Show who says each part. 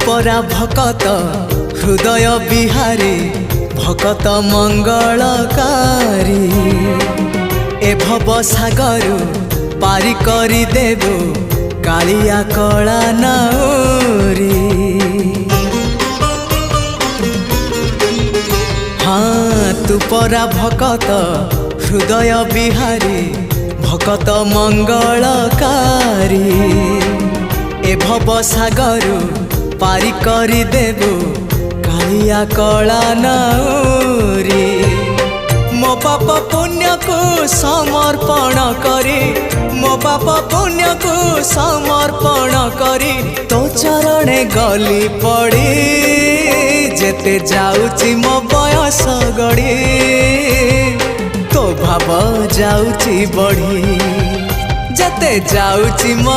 Speaker 1: परा भकत हृदय बिहारी भकत मंगलकारी ए भव सागर पारी करी देबो कालिया कला नाउरी। हाँ तू परा भकत हृदय बिहारी भकत मंगलकारी ए भव सागर पारी करी देबो कालिया कला नाउरी। मो पाप पुण्य को समर्पण करी मो पाप पुण्य को समर्पण करी तो चरणे गली पड़ी जेते जाउची मो बयस गड़ी तो भाव जाउची बढ़ी जेते जाउची मो